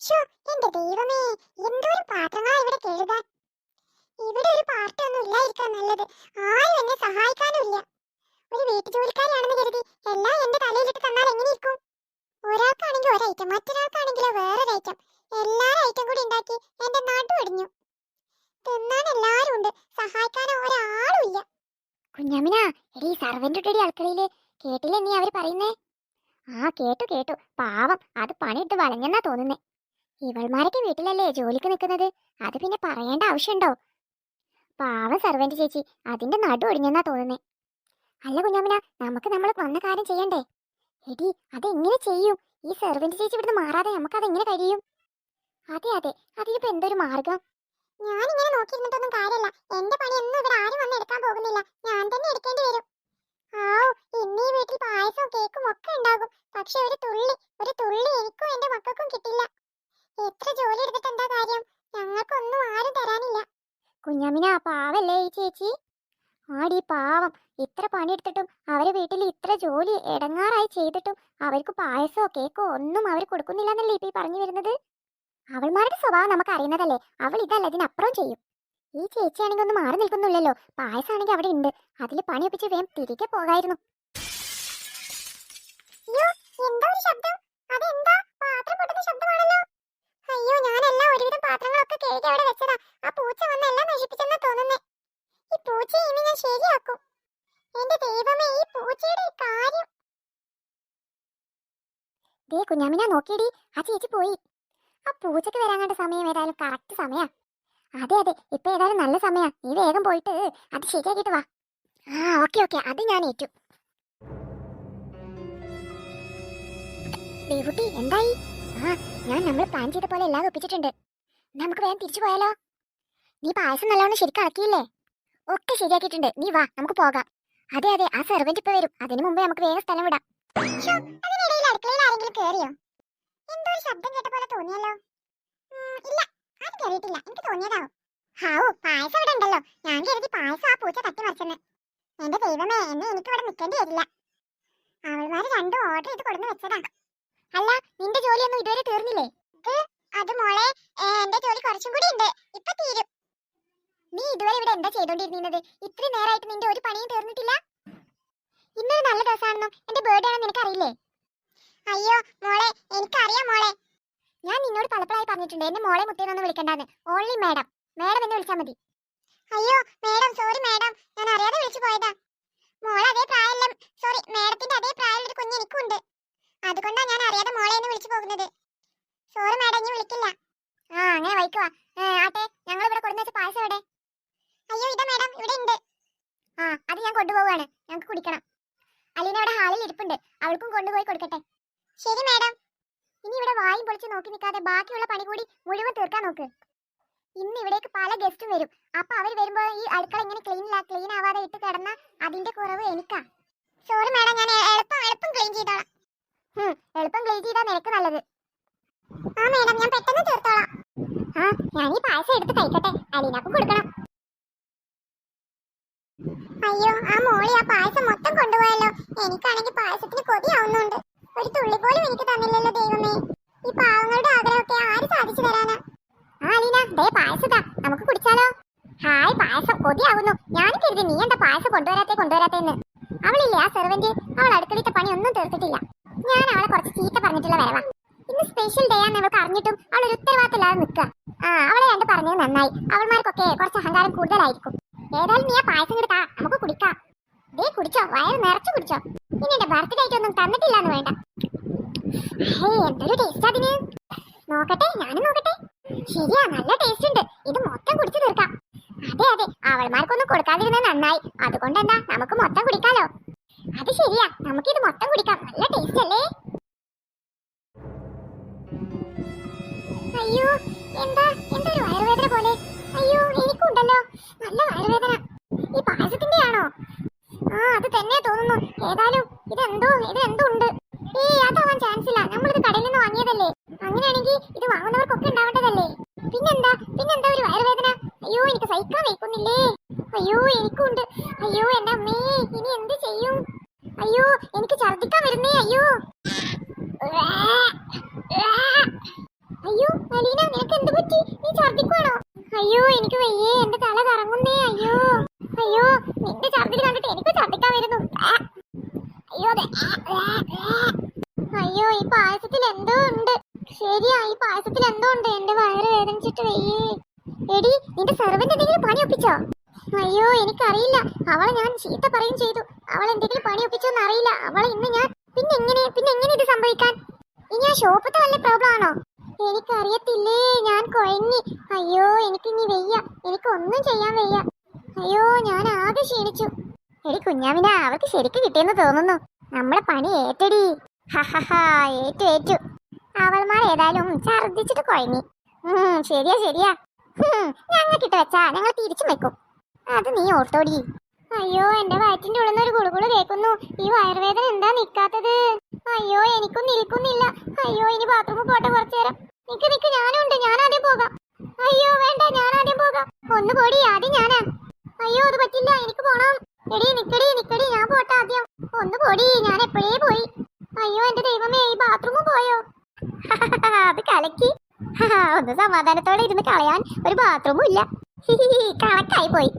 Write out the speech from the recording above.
ശോ, എന്റെ ദൈവമേ, എന്തോരം പാത്രങ്ങളാ ഇവിടെ കഴുകാൻ. ഇവിടെ ഒരു പാർട്ടി ഒന്നും ഇല്ലായിരിക്കാൻ നല്ലത്. ആരും എന്നെ സഹായിക്കാനും ഇല്ല. ഒരു വീട്ടുജോലിക്കാരിയാണെന്ന് കരുതി എല്ലാം എന്റെ തലയിലിട്ട് തന്നാൽ എങ്ങനെ ഇരിക്കും? ഒരാൾക്കാണെങ്കിൽ ഒരൈറ്റം, മറ്റൊരാൾക്കാണെങ്കിലോ വേറൊരു ഐറ്റം. എല്ലാരും ഐറ്റം കൂടി ഉണ്ടാക്കി എന്റെ നടു ഒടിഞ്ഞു. തിന്നാൻ എല്ലാരും ഉണ്ട്, സഹായിക്കാൻ ഒരാളും ഇല്ല. കുഞ്ഞാമിന, എടീ സർവന്റ് ഇട്ടടി അടുക്കളയില്. കേട്ടില്ലേ നീ അവര് പറയുന്നേ? ആ കേട്ടു കേട്ടു. പാവം, അത് പണിയിട്ട് വളഞ്ഞെന്നാ തോന്നുന്നേ. ഇവൾമാരൊക്കെ വീട്ടിലല്ലേ ജോലിക്ക് നിൽക്കുന്നത്, അത് പിന്നെ പറയേണ്ട ആവശ്യമുണ്ടോ? പാവം സർവന്റ് ചേച്ചി, അതിന്റെ നടു ഒടിഞ്ഞെന്നാ തോന്നുന്നേ. അല്ല കുഞ്ഞാമിന, നമുക്ക് നമ്മൾ വന്ന കാര്യം ചെയ്യണ്ടേ? എടി, അതെങ്ങനെ ചെയ്യും? ഈ സെർവന്റ് ചേച്ചി ഇവിടുന്ന് മാറാതെ നമുക്ക് അതെങ്ങനെ കഴിയും? അതെ അതെ, അതിനിപ്പോ എന്തൊരു മാർഗം? ഞാനിങ്ങനെ നോക്കിയിരുന്നിട്ടൊന്നും കാര്യമില്ല. എന്റെ പണിയൊന്നും ഇവിടെ ആരും വന്ന് എടുക്കാൻ പോകുന്നില്ല. ഞാൻ തന്നെ എടുക്കേണ്ടി വരും. ആവൂ, ഇന്ന് ഈ വീട്ടിൽ പായസവും കേക്കും ഒക്കെ ഉണ്ടാകും. പക്ഷെ ഒരു തുള്ളി എനിക്കും എന്റെ മക്കൾക്കും കിട്ടില്ല. എത്ര ജോലി എടുത്തിട്ട് എന്താ കാര്യം? ഞങ്ങൾക്കൊന്നും ആരും തരാനില്ല. കുഞ്ഞാമിന, പാവല്ലേ ഈ ചേച്ചി? ആടി പാവം, ഇത്ര പണിയെടുത്തിട്ടും അവരെ വീട്ടിൽ ഇത്ര ജോലി ഇടങ്ങാറായി ചെയ്തിട്ടും അവർക്ക് പായസോ കേക്കോ ഒന്നും അവർ കൊടുക്കുന്നില്ലെന്നല്ലേ ഇപ്പൊ ഈ പറഞ്ഞു വരുന്നത്? അവൾമാരുടെ സ്വഭാവം നമുക്ക് അറിയുന്നതല്ലേ. അവൾ ഇതല്ല, ഇതിനപ്പുറം ചെയ്യും. ഈ ചേച്ചിയാണെങ്കിൽ ഒന്നും മാറി നിൽക്കുന്നില്ലല്ലോ. പായസമാണെങ്കിൽ അവിടെ ഉണ്ട്, അതിൽ പണിയൊപ്പിച്ച് വേഗം തിരികെ പോകായിരുന്നു. അയ്യോ, എന്താ ഒരു ശബ്ദം? അതെന്താ? പാത്രം പൊട്ടുന്ന ശബ്ദമാണല്ലോ. അയ്യോ, ഞാനെല്ലാം ഒരുവിധം പാത്രങ്ങളൊക്കെ കഴുകി അവിടെ വെച്ചതാ. ആ പൂച്ച വന്ന് എല്ലാം നശിപ്പിച്ചെന്നാ തോന്നുന്നേ. ഈ പൂച്ചയെ ഇനി ഞാൻ ശരിയാക്കും. എന്റെ ദൈവമേ, ഈ പൂച്ചയുടെ കാര്യം. ദേ കുഞ്ഞാമിന, നോക്കിയടി, ആ ചേച്ചി പോയി. ആ പൂച്ചക്ക് വരാൻ കണ്ട സമയം ഏതായാലും കറക്റ്റ് സമയാ. അതെ അതെ, ഇപ്പൊ ഏതായാലും നല്ല സമയാ. നീ വേഗം പോയിട്ട് അത് ശരിയാക്കിട്ട് വാ. ആ ഓക്കെ ഓക്കെ, അത് ഞാൻ ഏറ്റു. ദേവുട്ടി, എന്തായി? ആ, ഞാൻ നമ്മൾ പ്ലാൻ ചെയ്ത പോലെ എല്ലാം ഒപ്പിച്ചിട്ടുണ്ട്. നമുക്ക് വേഗം തിരിച്ചു പോയാലോ? നീ പായസം നല്ലോണം ശരിക്കും ആക്കിയില്ലേ? ഒക്കെ ശരിയാക്കിയിട്ടുണ്ട്. നീ വാ, നമുക്ക് പോകാം. അതെ അതെ, ആ സെർവന്റ് ഇപ്പൊ വരും. അതിനു മുമ്പേ നമുക്ക് വേഗം സ്ഥലം വിടാം. അതിനിടയിൽ അടുക്കളയിൽ ആരെങ്കിലും കേറിയോ? എന്തോ ഒരു ശബ്ദം കേട്ട പോലെ തോന്നിയല്ലോ. ഇല്ല, ആരും കേറിയിട്ടില്ല. എനിക്ക് തോന്നിയതാവും. ഹാവൂ, പായസം ഇവിടെ ഉണ്ടല്ലോ. ഞാൻ കരുതി പായസം ആ പൂച്ച തട്ടി മറിച്ചെന്ന്. എന്റെ ദൈവമേ, എന്നെ എനിക്ക് ഇവിടെ നിൽക്കേണ്ടി വരില്ല. അവൾമാര് രണ്ടും ഓർഡർ ചെയ്ത് കൊടുന്ന് വെച്ചതാ. അല്ല, നിന്റെ ജോലിയൊന്നും ഇതുവരെ തീർന്നില്ലേ? അത് മോളെ, എന്റെ ജോലി കുറച്ചും കൂടി ഉണ്ട്. ഇപ്പൊ തീരും. നീ ഇതുവരെ ഇവിടെ എന്താ ചെയ്തോണ്ടിരുന്നത്? ഇത്രയും നേരമായിട്ട് നിന്റെ ഒരു പണിയും തീർന്നിട്ടില്ല. ഇന്നൊരു നല്ല ദിവസമാണെന്നോ, എന്റെ ബർത്ത്ഡേ ആണെന്ന് നിനക്കറിയില്ലേ? അയ്യോ മോളെ, എനിക്കറിയാം മോളെ. ഞാൻ നിന്നോട് പലപ്പോഴായി പറഞ്ഞിട്ടുണ്ട് എന്നെ മോളെ മുത്തേന്നൊന്നും വിളിക്കണ്ടെന്ന്. ഓൺലി മാഡം, മാഡം എന്ന് വിളിച്ചാൽ മതി. അയ്യോ മാഡം, സോറി മാഡം, ഞാൻ അറിയാതെ വിളിച്ചു പോയതാ. മോളെ അതേ പ്രായമുള്ള, സോറി മാഡത്തിന്റെ അതേ പ്രായമുള്ള ഒരു കുഞ്ഞ് എനിക്കുണ്ട്. അതുകൊണ്ടാ ഞാൻ അറിയാതെ മോളെ എന്ന് വിളിച്ചു പോകുന്നത്. സോറി മാഡം, ഇനി വിളിക്കില്ല. ആ, അങ്ങനെ വൈക്കുവാ. ആട്ടെ, ഞങ്ങൾ ഇവിടെ കൊടുന്ന വെച്ച പായസം എവിടെ? അയ്യോ ഇതാ മാഡം, ഇവിടെ ഉണ്ട്. ആ, അത് ഞാൻ കൊണ്ടുപോവാണ്. ഞങ്ങൾക്ക് കുടിക്കണം. അലീന അവിടെ ഹാളിൽ ഇരിപ്പുണ്ട്, അവൾക്കും കൊണ്ടുപോയി കൊടുക്കട്ടെ. ശരി മാഡം. ഇനി ഇവിടെ വായും പൊളിച്ച് നോക്കി നിൽക്കാതെ ബാക്കിയുള്ള പണി കൂടി മുഴുവൻ തീർക്കാൻ നോക്ക്. ഇന്ന് ഇവിടേക്ക് പല ഗസ്റ്റും വരും. അപ്പൊ അവർ വരുമ്പോൾ ഈ അടുക്കള ഇങ്ങനെ ക്ലീൻ ആവാതെ ഇട്ട് കിടന്ന അതിന്റെ കുറവ് എനിക്കാ. സോറി മാഡം, ഞാൻ എളുപ്പം ക്ലീൻ ചെയ്തോളാം. എളുപ്പം ക്ലീൻ ചെയ്താൽ നിനക്ക് നല്ലത്. ആ മാഡം, ഞാൻ പെട്ടെന്ന് തീർത്തോളാം. ആ, ഞാൻ ഈ പായസം എടുത്ത് കഴിക്കട്ടെ, അലീനക്കും കൊടുക്കണം. അയ്യോ, ആ മോളി ആ പായസം മൊത്തം കൊണ്ടുപോയല്ലോ. എനിക്കാണെങ്കിൽ പായസത്തിന് കൊതിയാവുന്നുണ്ട്. ഒരു തുള്ളി പോലും എനിക്ക് തന്നില്ലല്ലോ ദൈവമേ. ഈ പാവങ്ങളുടെ ആഗ്രഹമൊക്കെ ആര് സാധിച്ചു തരാനാ? ആ അലീന, ദേ പായസതാ, നമുക്ക് കുടിച്ചാലോ? ഹായ്, പായസം കൊതിയാവുന്നു. ഞാനും കരുതി നീ എന്താ പായസം കൊണ്ടുവരാത്തേന്ന്. അവളില്ലേ ആ സെർവന്റ്, അവൾ അടുക്കളത്തെ പണി ഒന്നും തീർത്തിട്ടില്ല. ഞാൻ അവളെ കുറച്ച് ചീത്ത പറഞ്ഞിട്ടുള്ള വരവാ. ഇന്ന് സ്പെഷ്യൽ ഡേ ആണെന്ന് അവൾക്ക് അറിഞ്ഞിട്ടും അവൾ ഒരു ഉത്തരവാദിത്തമില്ലാതെ നിൽക്കുക. ആ, അവളെ രണ്ട് പറഞ്ഞത് നന്നായി. അവൾമാർക്കൊക്കെ കുറച്ച് അഹങ്കാരം കൂടുതലായിരിക്കും. ഏതായാലും നീ ആ പായസം എടുത്താ, നമുക്ക് കുടിക്കാം. ദേ കുടിച്ചോ, വയറ് നിറച്ചു കുടിച്ചോ. ഇനി എന്റെ ബർത്ത്ഡേ ആയിട്ടൊന്നും തന്നിട്ടില്ലാന്ന് വേണ്ട. എന്തൊരു ടേസ്റ്റ് അതിന്. നോക്കട്ടെ, ഞാനും നോക്കട്ടെ. ശരിയാ, നല്ല ടേസ്റ്റ് ഉണ്ട്. ഇത് മൊത്തം കുടിച്ചു തീർക്കാം. അതെ അതെ, അവൾമാർക്കൊന്നും കൊടുക്കാതിരുന്നത് നന്നായി. അതുകൊണ്ടെന്താ, നമുക്ക് മൊത്തം കുടിക്കാലോ. അത് ശരിയാ, നമുക്കിത് മൊത്തം കുടിക്കാം. നല്ല ടേസ്റ്റ് അല്ലേ? അയ്യോ, എന്തൊരു വയറുവേദന പോലെ. അയ്യോ, എനിക്കുണ്ടല്ലോ നല്ല വയറുവേദന. ഈ പായസത്തിന്റെ ആണോ? ആ, അത് തന്നെ തോന്നുന്നു. ഏതായാലും ഇതെന്തോ ഉണ്ട്. അതാവാൻ ചാൻസ് ഇല്ല. നമ്മളിത് കടയിൽ നിന്ന് വാങ്ങിയതല്ലേ. അങ്ങനെയാണെങ്കിൽ ഇത് വാങ്ങുന്നവർക്കൊക്കെ ഉണ്ടാവേണ്ടതല്ലേ. പിന്നെന്താ ഒരു വയറുവേദന? അയ്യോ, എനിക്ക് സഹിക്കാൻ വയ്ക്കുന്നില്ലേ. അയ്യോ, എനിക്കുണ്ട്. അയ്യോ എന്റെ അമ്മേ, ഇനി എന്ത് ചെയ്യും? അയ്യോ, എനിക്ക് ഛർദിക്കാൻ വരുന്നേ. അയ്യോ, അയ്യോ അലീന നിനക്ക് എന്ത് പറ്റി? നീ ഛർദിക്കുവാണോ? അയ്യോ എനിക്ക് വയ്യേ, എന്റെ തല കറങ്ങുന്നേ. അയ്യോ അയ്യോ നിന്റെ ഛർദിൽ കണ്ടിട്ട് എനിക്ക് ഛർദിക്കാൻ വരുന്നു. അയ്യോ അയ്യോ ഈ പായസത്തിൽ എന്തോ ഉണ്ട്. ശരിയാ, ഈ പായസത്തിൽ എന്തോ ഉണ്ട്. എന്റെ വയറ് വേദനിച്ചിട്ട് വയ്യേ. എടി നിന്റെ സെർവന്റ് എന്തെങ്കിലും പണി ഒപ്പിച്ചോ? അയ്യോ എനിക്കറിയില്ല. അവളെ ഞാൻ ചീത്ത പറയും ചെയ്തു. അവൾ എന്തെങ്കിലും പണി ഒപ്പിച്ചോന്ന് അറിയില്ല. അവളെ ഇന്ന് ഞാൻ പിന്നെ എങ്ങനെ ഇത് സംഭവിക്കാൻ? ഇനി ആ ഷോപ്പത്തെ വല്ല പ്രോബ്ലം ആണോ? എനിക്കറിയത്തില്ലേ, ഞാൻ കുഴങ്ങി. അയ്യോ എനിക്കിനി വയ്യ, എനിക്കൊന്നും ചെയ്യാൻ വയ്യ. അയ്യോ ഞാൻ ആകെ ക്ഷീണിച്ചു. എടി കുഞ്ഞാമിന, അവർക്ക് ശരിക്കും കിട്ടിയെന്ന് തോന്നുന്നു. നമ്മളെ പണി ഏറ്റടി. ഹഹഹാ ഏറ്റു. അവൾമാർ ഏതായാലും ഛർദിച്ചിട്ട് കുഴങ്ങി. ശരിയാ ഞങ്ങൾക്കിട്ട് വെച്ചാ ഞങ്ങൾ തിരിച്ചു വെക്കും. അത് നീ ഓർത്തോടി. അയ്യോ എന്റെ വയറ്റിന്റെ ഉള്ളിൽ നിന്ന് ഒരു ഗുളുകുളു കേൾക്കുന്നു. ഈ വയറുവേദന എന്താ നിക്കാത്തത്? അയ്യോ എനിക്കും നിൽക്കുന്നില്ല. അയ്യോ ഇനി ബാത്റൂമിൽ പോട്ടെ കുറച്ചു നേരം. നിക്ക് ഞാനും ഉണ്ട്, ഞാൻ ആദ്യം പോകാം. അയ്യോ വേണ്ട, ഞാൻ ആദ്യം പോകാം. ഒന്ന് പോടി, ആദ്യം ഞാനാ. അയ്യോ അത് പറ്റില്ല, എനിക്ക് പോണം. എടി നിക്കടി ഞാൻ പോട്ടെ ആദ്യം. ഒന്ന് പോടി, ഞാൻ എപ്പോഴേ പോയി. അയ്യോ എന്റെ ദൈവമേ, ഈ ബാത്റൂമിൽ പോയോ? അത് കലക്കി. ഒന്ന് സമാധാനത്തോടെ ഇരുന്ന് കളയാൻ ഒരു ബാത്റൂമും ഇല്ല. കണക്കായി പോയി.